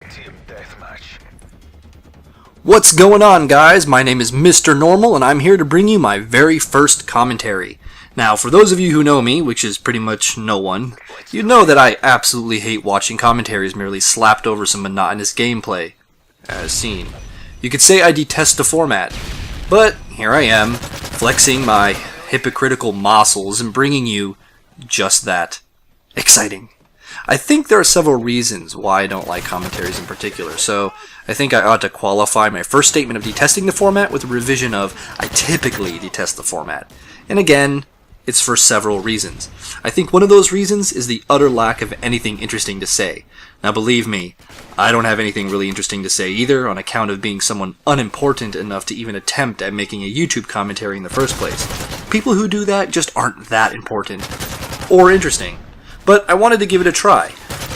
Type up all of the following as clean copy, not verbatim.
Team Deathmatch. What's going on, guys? My name is Mr. Normal, and I'm here to bring you my very first commentary. Now, for those of you who know me, which is pretty much no one, you know that I absolutely hate watching commentaries merely slapped over some monotonous gameplay, as seen. You could say I detest the format, but here I am, flexing my hypocritical muscles and bringing you just that. Exciting. I think there are several reasons why I don't like commentaries in particular, so I think I ought to qualify my first statement of detesting the format with a revision of I typically detest the format. And again, it's for several reasons. I think one of those reasons is the utter lack of anything interesting to say. Now believe me, I don't have anything really interesting to say either on account of being someone unimportant enough to even attempt at making a YouTube commentary in the first place. People who do that just aren't that important or interesting. But I wanted to give it a try.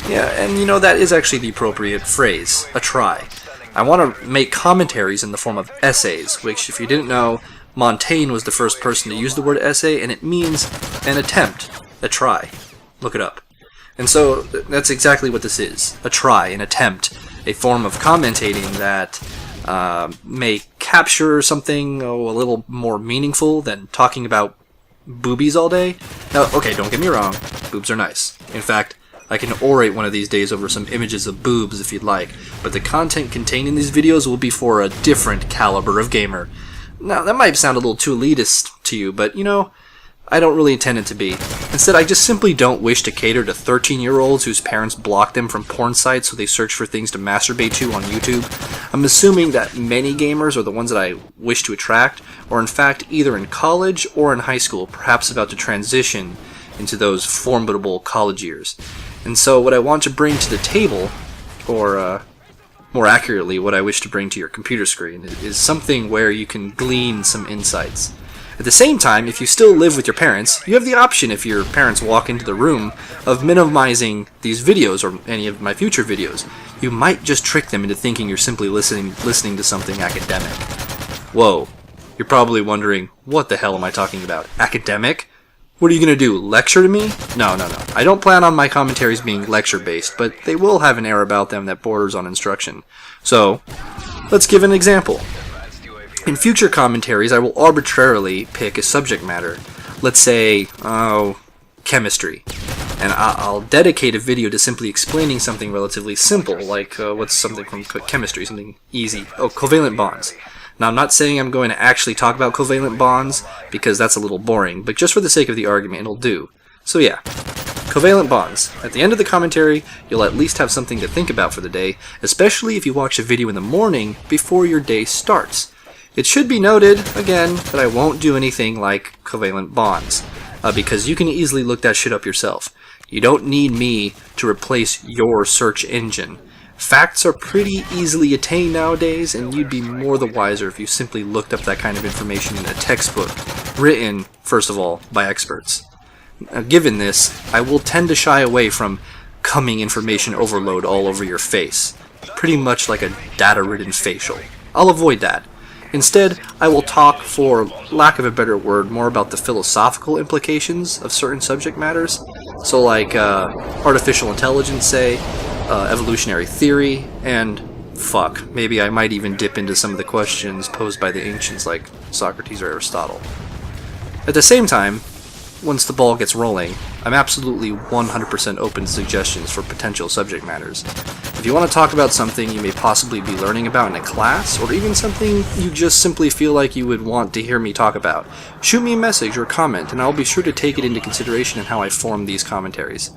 Yeah, and you know, that is actually the appropriate phrase, a try. I want to make commentaries in the form of essays, which, if you didn't know, Montaigne was the first person to use the word essay, and it means an attempt, a try. Look it up. And so, that's exactly what this is, a try, an attempt, a form of commentating that may capture something a little more meaningful than talking about boobies all day. Now, okay, don't get me wrong, boobs are nice. In fact, I can orate one of these days over some images of boobs if you'd like, but the content contained in these videos will be for a different caliber of gamer. Now, that might sound a little too elitist to you, but you know, I don't really intend it to be. Instead, I just simply don't wish to cater to 13-year-olds whose parents block them from porn sites so they search for things to masturbate to on YouTube. I'm assuming that many gamers, or the ones that I wish to attract, are in fact either in college or in high school, perhaps about to transition into those formidable college years. And so what I want to bring to the table, or more accurately, what I wish to bring to your computer screen, is something where you can glean some insights. At the same time, if you still live with your parents, you have the option, if your parents walk into the room, of minimizing these videos or any of my future videos. You might just trick them into thinking you're simply listening to something academic. Whoa, you're probably wondering, what the hell am I talking about? Academic? What are you going to do, lecture to me? No. I don't plan on my commentaries being lecture-based, but they will have an air about them that borders on instruction. So, let's give an example. In future commentaries, I will arbitrarily pick a subject matter. Let's say, chemistry. And I'll dedicate a video to simply explaining something relatively simple, like what's something from chemistry, something easy. Oh, covalent bonds. Now, I'm not saying I'm going to actually talk about covalent bonds, because that's a little boring, but just for the sake of the argument, it'll do. So yeah, covalent bonds. At the end of the commentary, you'll at least have something to think about for the day, especially if you watch a video in the morning before your day starts. It should be noted, again, that I won't do anything like covalent bonds, because you can easily look that shit up yourself. You don't need me to replace your search engine. Facts are pretty easily attained nowadays, and you'd be more the wiser if you simply looked up that kind of information in a textbook, written, first of all, by experts. Now, given this, I will tend to shy away from coming information overload all over your face, pretty much like a data-ridden facial. I'll avoid that. Instead, I will talk, for lack of a better word, more about the philosophical implications of certain subject matters. So like artificial intelligence, say, evolutionary theory, and fuck, maybe I might even dip into some of the questions posed by the ancients like Socrates or Aristotle. At the same time, once the ball gets rolling, I'm absolutely 100% open to suggestions for potential subject matters. If you want to talk about something you may possibly be learning about in a class, or even something you just simply feel like you would want to hear me talk about, shoot me a message or comment, and I'll be sure to take it into consideration in how I form these commentaries.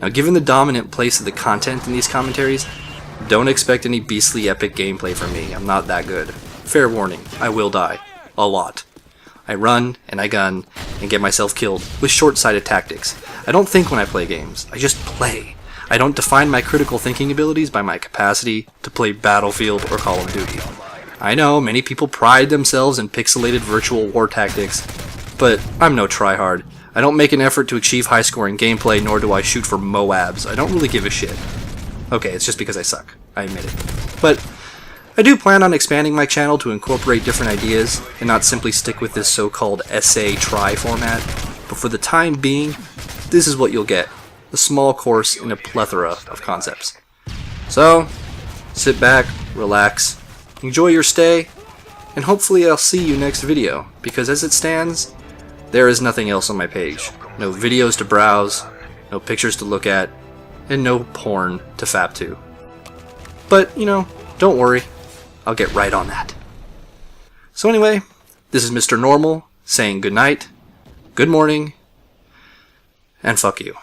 Now, given the dominant place of the content in these commentaries, don't expect any beastly epic gameplay from me. I'm not that good. Fair warning, I will die. A lot. I run, and I gun, and get myself killed with short-sighted tactics. I don't think when I play games, I just play. I don't define my critical thinking abilities by my capacity to play Battlefield or Call of Duty. I know many people pride themselves in pixelated virtual war tactics, but I'm no tryhard. I don't make an effort to achieve high-scoring gameplay, nor do I shoot for Moabs. I don't really give a shit. Okay, it's just because I suck. I admit it. But I do plan on expanding my channel to incorporate different ideas, and not simply stick with this so-called essay try format. But for the time being, this is what you'll get. A small course in a plethora of concepts. So, sit back, relax, enjoy your stay, and hopefully I'll see you next video, because as it stands, there is nothing else on my page. No videos to browse, no pictures to look at, and no porn to fap to. But, you know, don't worry, I'll get right on that. So anyway, this is Mr. Normal saying good night, good morning, and fuck you.